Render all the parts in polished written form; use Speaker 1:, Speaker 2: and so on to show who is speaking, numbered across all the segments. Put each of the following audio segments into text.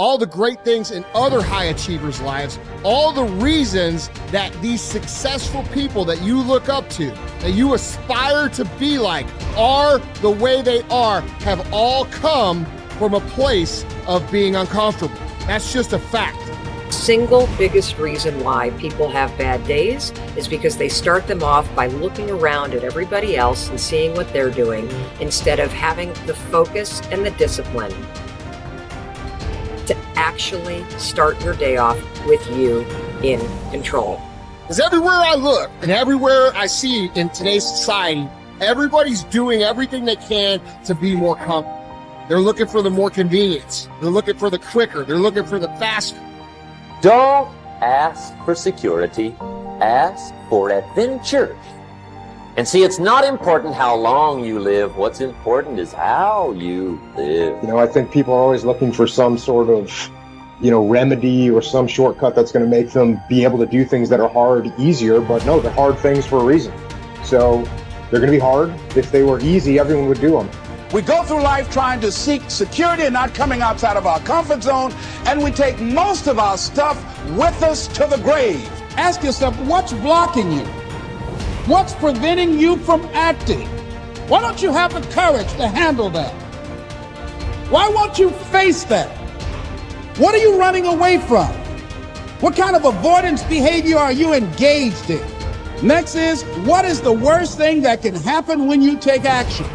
Speaker 1: all the great things in other high achievers' lives, all the reasons that these successful people that you look up to, that you aspire to be like, are the way they are, have all come from a place of being uncomfortable. That's just a fact.
Speaker 2: Single biggest reason why people have bad days is because they start them off by looking around at everybody else and seeing what they're doing instead of having the focus and the discipline to actually start your day off with you in control.
Speaker 1: Because everywhere I look and everywhere I see in today's society, everybody's doing everything they can to be more comfortable. They're looking for the more convenience. They're looking for the quicker. They're looking for the faster.
Speaker 3: Don't ask for security, ask for adventure. And see, it's not important how long you live. What's important is how you live.
Speaker 4: I think people are always looking for some sort of, remedy or some shortcut that's going to make them be able to do things that are hard easier. But no, they're hard things for a reason. So they're going to be hard. If they were easy, everyone would do them.
Speaker 5: We go through life trying to seek security and not coming outside of our comfort zone, and we take most of our stuff with us to the grave. Ask yourself, what's blocking you? What's preventing you from acting? Why don't you have the courage to handle that? Why won't you face that? What are you running away from? What kind of avoidance behavior are you engaged in? Next is, what is the worst thing that can happen when you take action?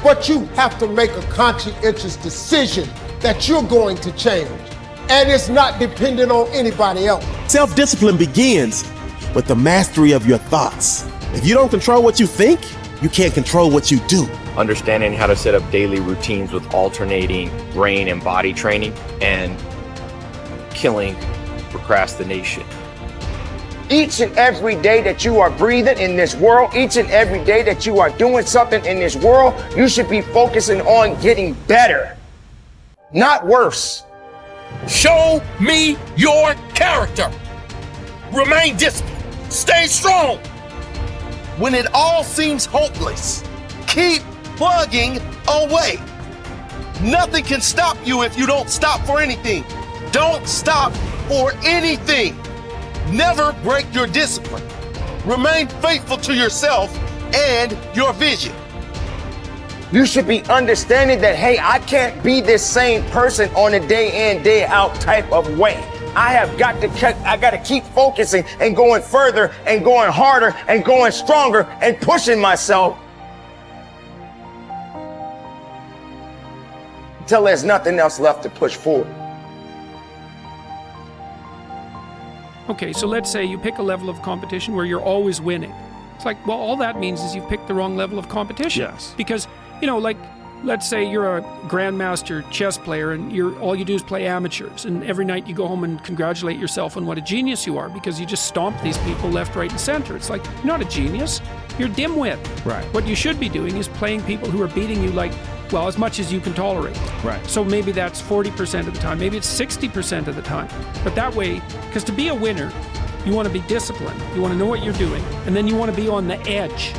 Speaker 6: But you have to make a conscientious decision that you're going to change. And it's not dependent on anybody else.
Speaker 7: Self-discipline begins with the mastery of your thoughts. If you don't control what you think, you can't control what you do.
Speaker 8: Understanding how to set up daily routines with alternating brain and body training and killing procrastination.
Speaker 9: Each and every day that you are breathing in this world, each and every day that you are doing something in this world, you should be focusing on getting better, not worse.
Speaker 10: Show me your character. Remain disciplined. Stay strong. When it all seems hopeless, keep plugging away. Nothing can stop you if you don't stop for anything. Don't stop for anything. Never break your discipline. Remain faithful to yourself and your vision.
Speaker 9: You should be understanding that, hey, I can't be this same person on a day in, day out type of way. I got to keep focusing and going further and going harder and going stronger and pushing myself until there's nothing else left to push forward.
Speaker 11: Okay, so let's say you pick a level of competition where you're always winning. It's like, well, all that means is you've picked the wrong level of competition.
Speaker 12: Yes.
Speaker 11: Because, let's say you're a grandmaster chess player and all you do is play amateurs, and every night you go home and congratulate yourself on what a genius you are because you just stomp these people left, right, and center. It's like, you're not a genius, you're a dimwit.
Speaker 12: Right.
Speaker 11: What you should be doing is playing people who are beating you as much as you can tolerate.
Speaker 12: Right.
Speaker 11: So maybe that's 40% of the time, maybe it's 60% of the time. But that way, because to be a winner, you want to be disciplined, you want to know what you're doing, and then you want to be on the edge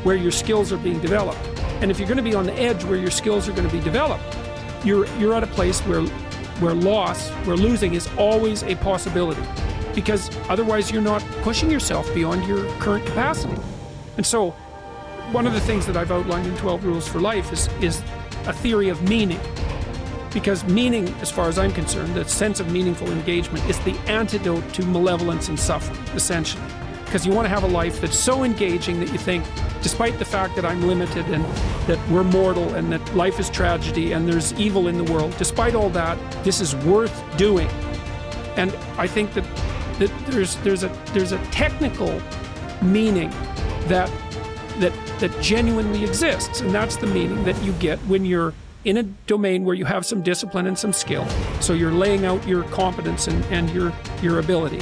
Speaker 11: where your skills are being developed. And if you're going to be on the edge where your skills are going to be developed, you're at a place where losing is always a possibility, because otherwise you're not pushing yourself beyond your current capacity. And so one of the things that I've outlined in 12 Rules for Life is a theory of meaning. Because meaning, as far as I'm concerned, the sense of meaningful engagement is the antidote to malevolence and suffering, essentially. Because you want to have a life that's so engaging that you think, despite the fact that I'm limited and that we're mortal and that life is tragedy and there's evil in the world, despite all that, this is worth doing. And I think that there's a technical meaning that genuinely exists, and that's the meaning that you get when you're in a domain where you have some discipline and some skill. So you're laying out your competence and your ability,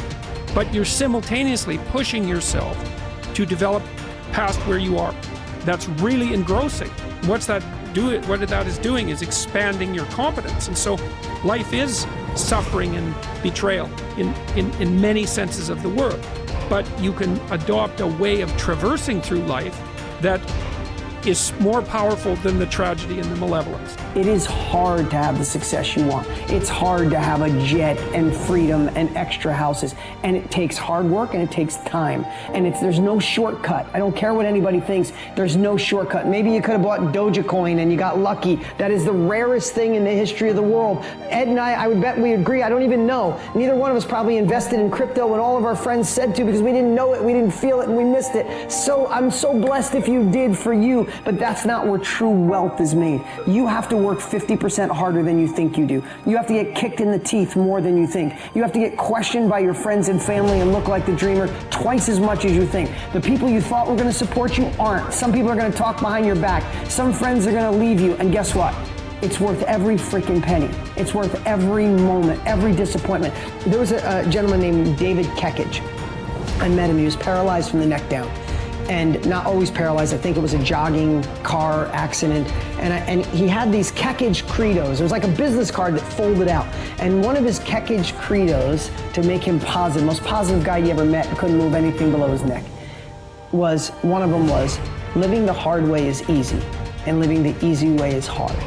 Speaker 11: but you're simultaneously pushing yourself to develop past where you are. That's really engrossing. What that is doing is expanding your competence. And so life is suffering and betrayal in many senses of the word. But you can adopt a way of traversing through life that is more powerful than the tragedy and the malevolence.
Speaker 12: It is hard to have the success you want. It's hard to have a jet and freedom and extra houses. And it takes hard work and it takes time. And there's no shortcut. I don't care what anybody thinks. There's no shortcut. Maybe you could have bought Dogecoin and you got lucky. That is the rarest thing in the history of the world. Ed and I would bet we agree. I don't even know. Neither one of us probably invested in crypto when all of our friends said to, because we didn't know it, we didn't feel it, and we missed it. So I'm so blessed if you did, for you. But that's not where true wealth is made. You have to work 50% harder than you think you do. You have to get kicked in the teeth more than you think. You have to get questioned by your friends and family and look like the dreamer twice as much as you think. The people you thought were going to support you aren't. Some people are going to talk behind your back. Some friends are going to leave you. And guess what? It's worth every freaking penny. It's worth every moment, every disappointment. There was a gentleman named David Kekich. I met him. He was paralyzed from the neck down. And not always paralyzed. I think it was a jogging car accident. And he had these Kekich credos. It was like a business card that folded out. And one of his Kekich credos, to make him positive, most positive guy you ever met, couldn't move anything below his neck, one of them was, living the hard way is easy, and living the easy way is hard.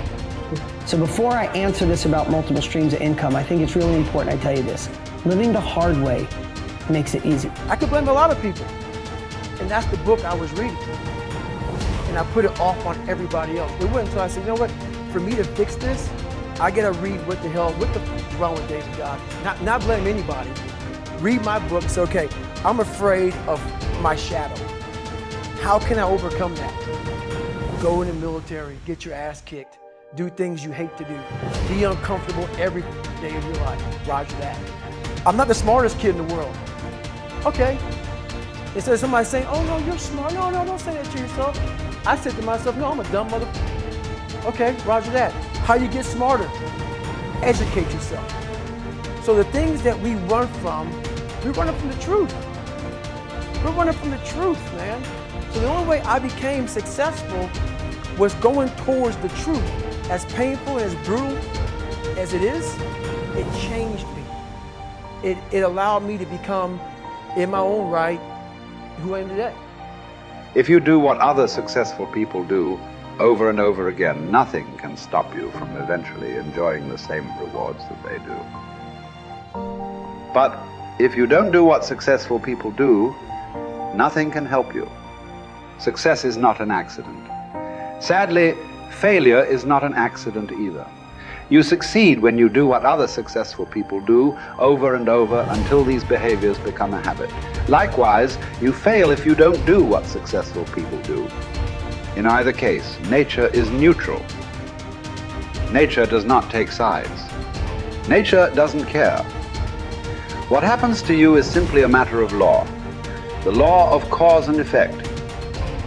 Speaker 12: So before I answer this about multiple streams of income, I think it's really important I tell you this. Living the hard way makes it easy.
Speaker 13: I could blame a lot of people. And that's the book I was reading. And I put it off on everybody else. It wasn't until I said, you know what, for me to fix this, I gotta read what the f is wrong with David God. Not blame anybody. Read my book and say, okay, I'm afraid of my shadow. How can I overcome that? Go in the military, get your ass kicked, do things you hate to do, be uncomfortable every day of your life. Roger that. I'm not the smartest kid in the world. Okay. Instead of somebody saying, oh no, you're smart. No, don't say that to yourself. I said to myself, no, I'm a dumb motherfucker. Okay, roger that. How you get smarter? Educate yourself. So the things that we run from, we're running from the truth. We're running from the truth, man. So the only way I became successful was going towards the truth. As painful and as brutal as it is, it changed me. It allowed me to become, in my own right, who I am today.
Speaker 14: If you do what other successful people do over and over again, nothing can stop you from eventually enjoying the same rewards that they do. But if you don't do what successful people do, nothing can help you. Success is not an accident. Sadly, failure is not an accident either. You succeed when you do what other successful people do over and over until these behaviors become a habit. Likewise, you fail if you don't do what successful people do. In either case, nature is neutral. Nature does not take sides. Nature doesn't care. What happens to you is simply a matter of law. The law of cause and effect.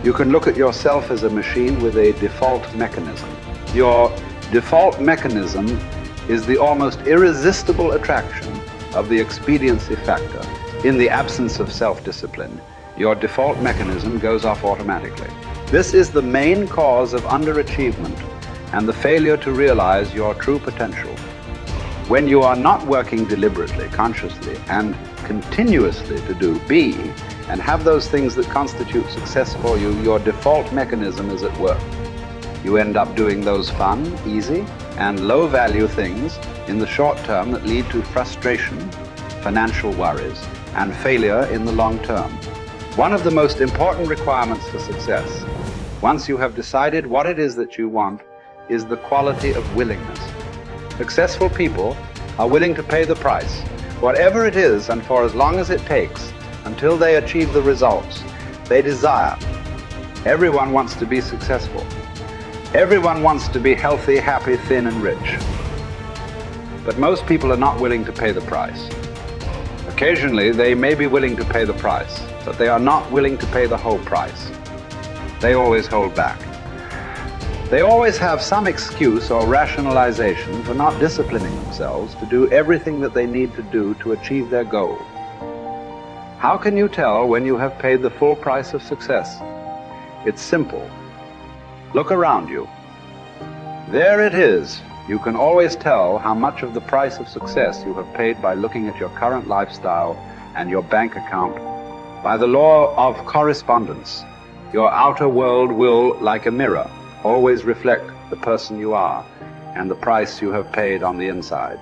Speaker 14: You can look at yourself as a machine with a default mechanism. Your default mechanism is the almost irresistible attraction of the expediency factor. In the absence of self-discipline, your default mechanism goes off automatically. This is the main cause of underachievement and the failure to realize your true potential. When you are not working deliberately, consciously, and continuously to be and have those things that constitute success for you, your default mechanism is at work. You end up doing those fun, easy, and low-value things in the short term that lead to frustration, financial worries, and failure in the long term. One of the most important requirements for success, once you have decided what it is that you want, is the quality of willingness. Successful people are willing to pay the price, whatever it is and for as long as it takes, until they achieve the results they desire. Everyone wants to be successful. Everyone wants to be healthy, happy, thin, and rich. But most people are not willing to pay the price. Occasionally, they may be willing to pay the price, but they are not willing to pay the whole price. They always hold back. They always have some excuse or rationalization for not disciplining themselves to do everything that they need to do to achieve their goal. How can you tell when you have paid the full price of success? It's simple. Look around you. There it is. You can always tell how much of the price of success you have paid by looking at your current lifestyle and your bank account. By the law of correspondence, Your outer world will, like a mirror, always reflect the person you are and the price you have paid on the inside.